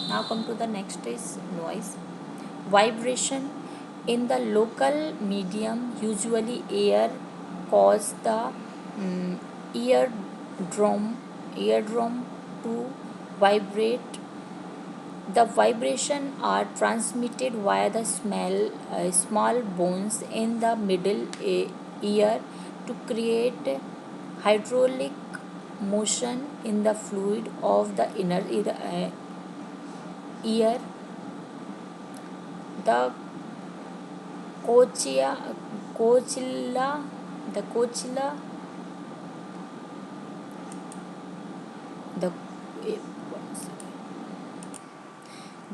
now come to the next is noise. Vibration in the local medium, usually air, cause the eardrum eardrum to vibrate. The vibration are transmitted via the small bones in the middle ear to create hydraulic motion in the fluid of the inner ear. The cochia, cochilla, the cochilla, the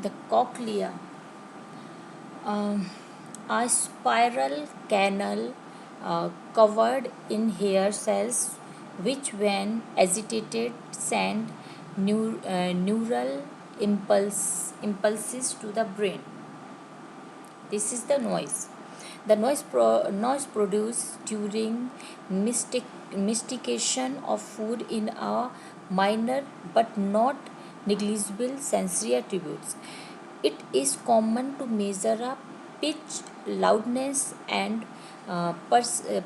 the cochlea, um, a spiral canal covered in hair cells, which, when agitated, send neural impulses to the brain. This is the noise. The noise produced during mastication of food in a minor but not negligible sensory attributes. It is common to measure a pitch, loudness, and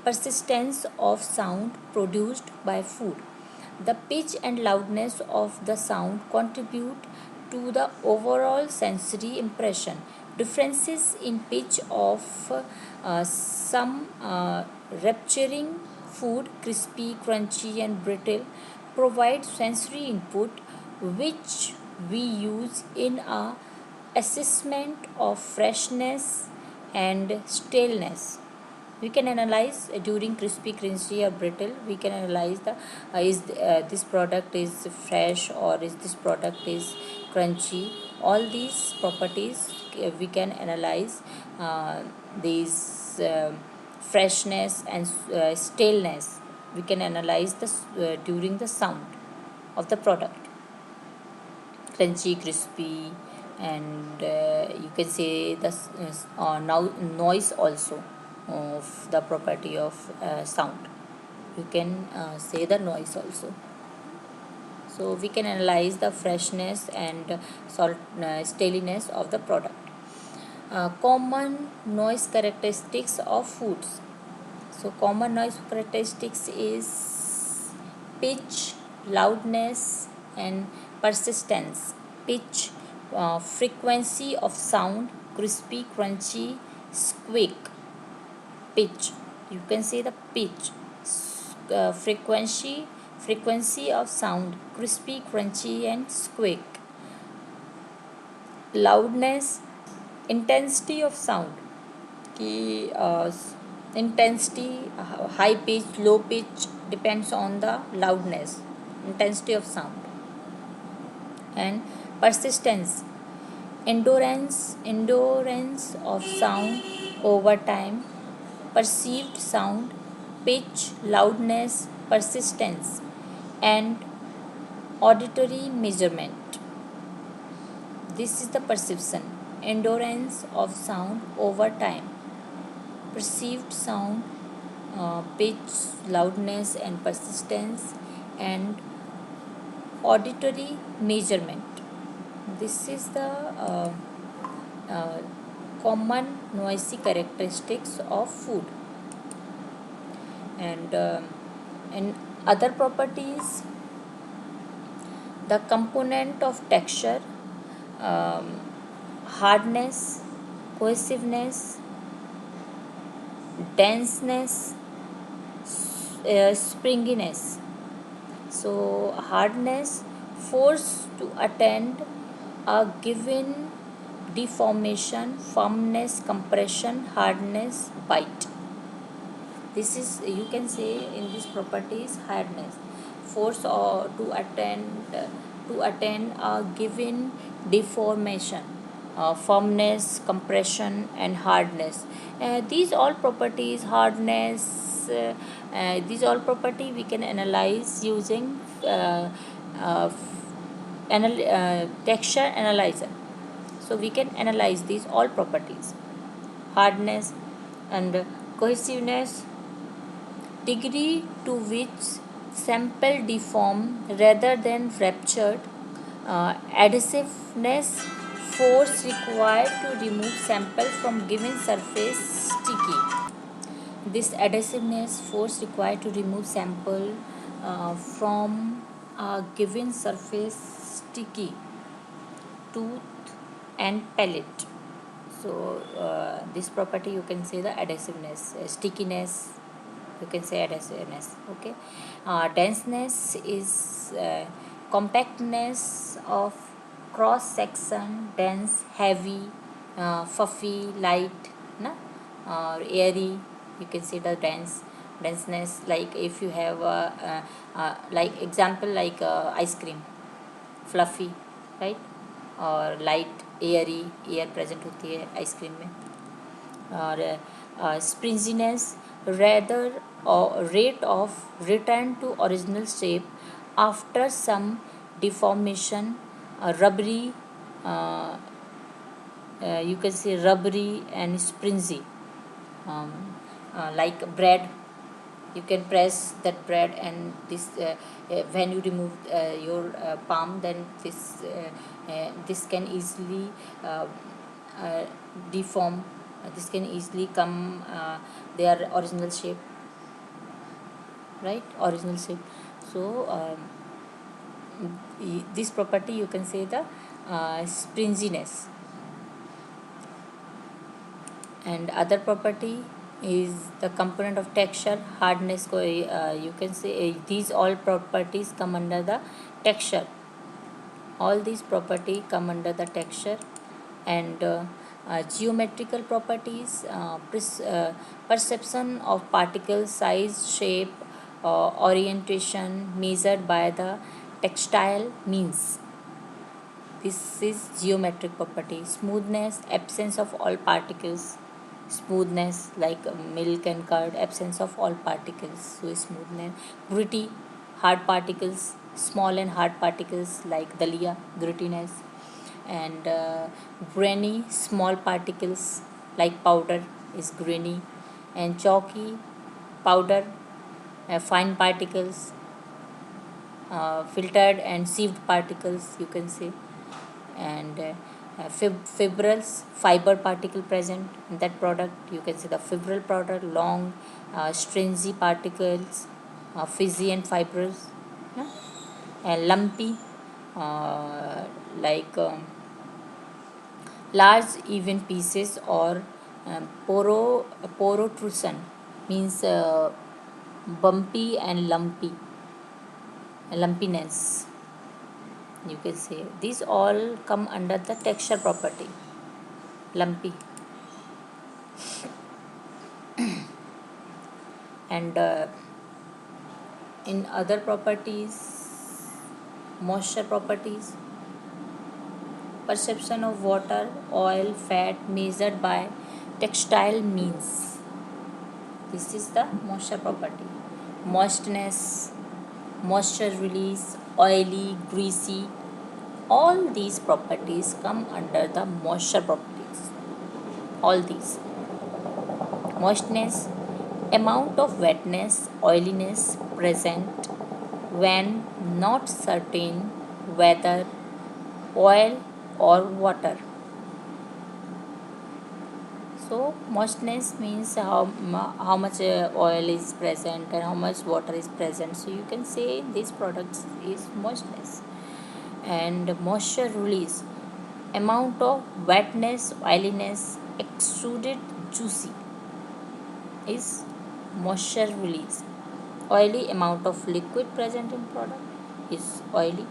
persistence of sound produced by food. The pitch and loudness of the sound contribute to the overall sensory impression. Differences in pitch of some rupturing food, crispy, crunchy, and brittle, provide sensory input which we use in a assessment of freshness and staleness. We can analyze during crispy, crunchy, or brittle. We can analyze the is this product is fresh or is this product is crunchy. All these properties we can analyze these freshness and staleness. We can analyze this during the sound of the product, crunchy, crispy, and you can say the now noise also of the property of sound. You can say the noise also. So we can analyze the freshness and staliness of the product. Common noise characteristics of foods. So common noise characteristics is pitch, loudness, and persistence. Pitch, frequency of sound, crispy, crunchy, squeak. Pitch. You can say the pitch, frequency of sound, crispy, crunchy, and squeak. Loudness, intensity of sound कि intensity, high pitch, low pitch depends on the loudness, intensity of sound. And persistence, endurance of sound over time, perceived sound, pitch, loudness, persistence, and auditory measurement. This is the perception, endurance of sound over time, perceived sound, pitch, loudness, and persistence, and auditory measurement. This is the uh, common noisy characteristics of food. And other properties, the component of texture, um, hardness, cohesiveness, denseness, springiness. So hardness, force to attend a given deformation, firmness, compression, hardness, bite. This is, you can say, in this property is hardness, force or to attend a given deformation, firmness, compression, and hardness. These all properties, hardness, these all property we can analyze using uh, texture analyzer. So we can analyze these all properties: hardness and cohesiveness, degree to which sample deform rather than ruptured, adhesiveness, force required to remove sample from given surface sticky. This adhesiveness, force required to remove sample from a given surface sticky, tooth and palate. So this property you can say the adhesiveness, stickiness, you can say adhesiveness. Okay. Denseness is compactness of cross section, dense, heavy, fluffy, light, na? Airy, you can see the denseness. Like if you have like example, like ice cream, fluffy, right, और light airy, air present होती है ice cream में. और springiness, rather rate of return to original shape after some deformation, rubbery, you can say rubbery and springy, like bread. You can press that bread and this when you remove your palm, then this can easily deform, this can easily come their original shape, right, original shape. So this property you can say the springiness. And other property is the component of texture, hardness, you can say these all properties come under the texture. All these property come under the texture. And geometrical properties, perception of particle size, shape, orientation measured by the textile means. This is geometric property. Smoothness, absence of all particles. Smoothness, like milk and curd, absence of all particles, so smoothness. Gritty, hard particles, small and hard particles like dalia, grittiness. And grainy, small particles like powder is grainy. And chalky, powder, fine particles, filtered and sieved particles, you can say. And fibrils, fiber particle present in that product, you can say the fibril product. Long, stringy particles, fizzy and fibrous, yeah? And lumpy, like large even pieces, or protrusion means bumpy and lumpiness, you can say. These all come under the texture property. Lumpy. And in other properties, moisture properties, perception of water, oil, fat measured by textile means. This is the moisture property. Moistness, moisture release, oily, greasy, all these properties come under the moisture properties. All these. Moistness, amount of wetness, oiliness present when not certain whether oil or water. So moistness means how much oil is present and how much water is present. So you can say these products is moistness. And moisture release, amount of wetness, oiliness, extruded, juicy is moisture release. Oily, amount of liquid present in product is oily,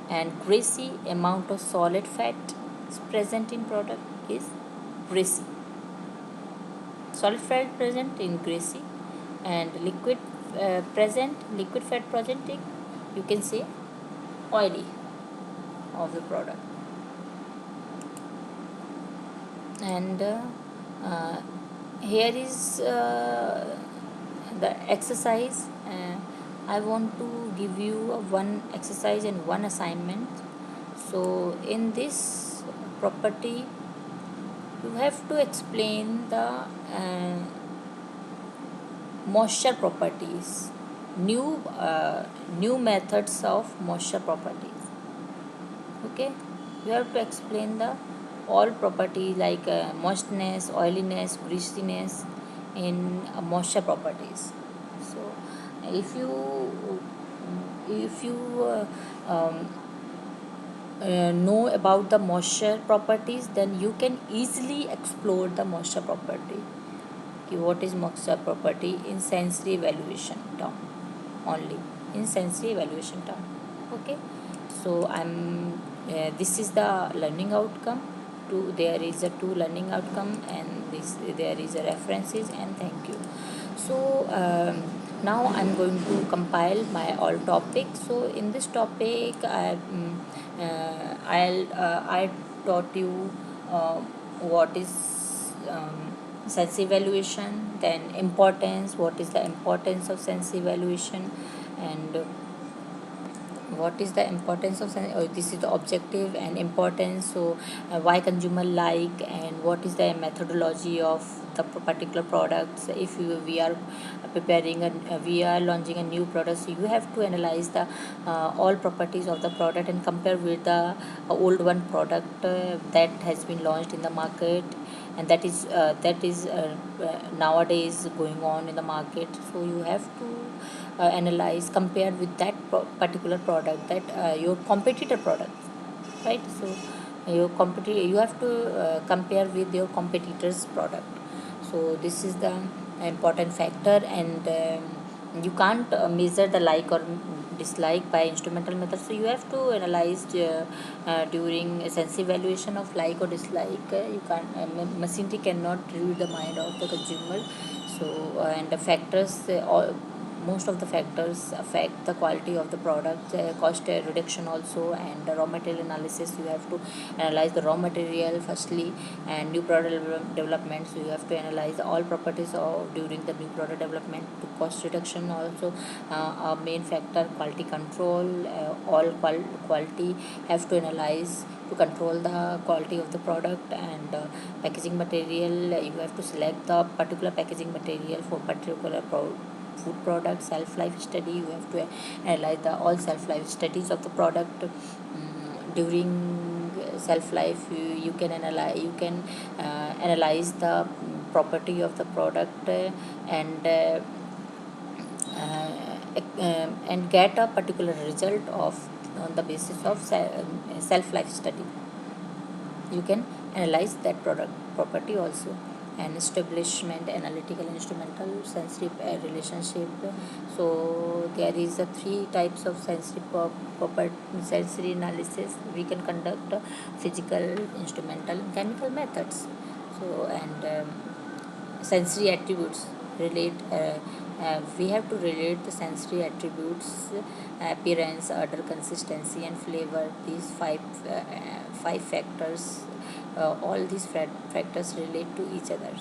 and greasy, amount of solid fat is present in product is greasy. Solid fat present in greasy, and liquid fat presenting, you can say oily of the product. And uh, here is the exercise. I want to give you one exercise and one assignment. So in this property, you have to explain the moisture properties, new methods of moisture properties. Okay, you have to explain the all properties like moistness, oiliness, greasiness in moisture properties. So if you know about the moisture properties, then you can easily explore the moisture property. What is moisture property in sensory evaluation term only, in sensory evaluation term. Okay, so this is the learning outcome. There is a two learning outcome, and there is a references, and thank you. So now I'm going to compile my all topics. So in this topic, I taught you what is sense evaluation, then importance, what is the importance of sense evaluation, and what is the importance of this is the objective and importance. So why consumer like, and what is the methodology of the particular products. If we are we are launching a new product, so you have to analyze the all properties of the product and compare with the old one product that has been launched in the market, and that is nowadays going on in the market. So you have to analyze, compare with that particular product, that your competitor product, right? So you have to compare with your competitors product. So this is the important factor. And you can't measure the like or dislike by instrumental method. So you have to analyze during sense evaluation of like or dislike. You can't machinery cannot read the mind of the consumer. So and the factors most of the factors affect the quality of the product. Cost reduction also, and the raw material analysis. You have to analyze the raw material firstly, and new product development. So you have to analyze all properties of during the new product development. To cost reduction also, a main factor. Quality control, all quality have to analyze to control the quality of the product. And packaging material, you have to select the particular packaging material for particular food product. Shelf life study, you have to analyze the all shelf life studies of the product. During shelf life, you can analyze the property of the product, and get a particular result of on the basis of shelf life study. You can analyze that product property also. And establishment, analytical, instrumental, sensory relationship. So there is a three types of sensory analysis we can conduct: physical, instrumental, and chemical methods. So and sensory attributes. we have to relate the sensory attributes, appearance, odor, consistency, and flavor. These five factors, all these factors relate to each other.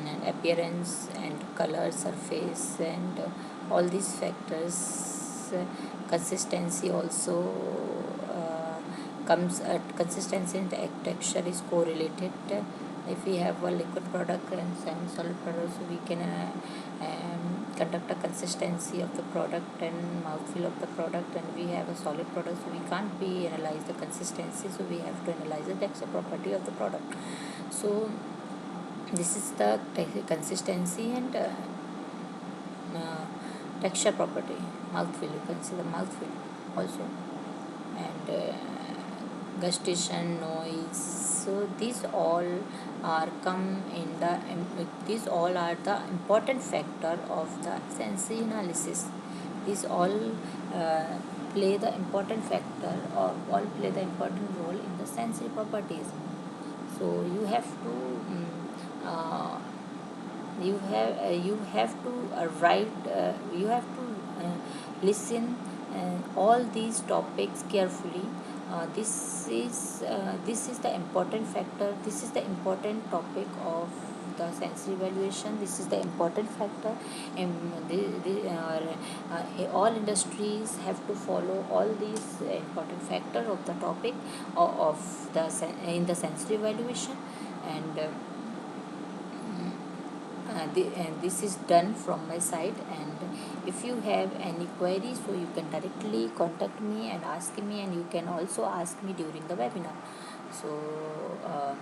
And appearance and color, surface, and all these factors, consistency also comes at consistency and texture is correlated. If we have a liquid product and semi-solid product, so we can conduct a consistency of the product and mouthfeel of the product, and we have a solid product, so we can't be analyze the consistency, so we have to analyze the texture property of the product. So this is the consistency and texture property. Mouthfeel, you can see the mouthfeel also, and gustation, noise. So these all are come in the these all are the important factor of the sensory analysis. These all uh, play the important factor, or all play the important role in the sensory properties. So you have to uh, you have to write, you have to listen all these topics carefully. This is the important factor, this is the important topic of the sensory evaluation. This is the important factor, and all industries have to follow all these important factor of the topic of the in the sensory evaluation. And and this is done from my side. And if you have any queries, so you can directly contact me and ask me, and you can also ask me during the webinar. So um,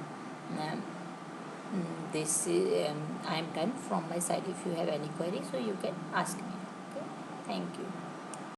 this is, I am done from my side. If you have any queries, so you can ask me. Okay, thank you.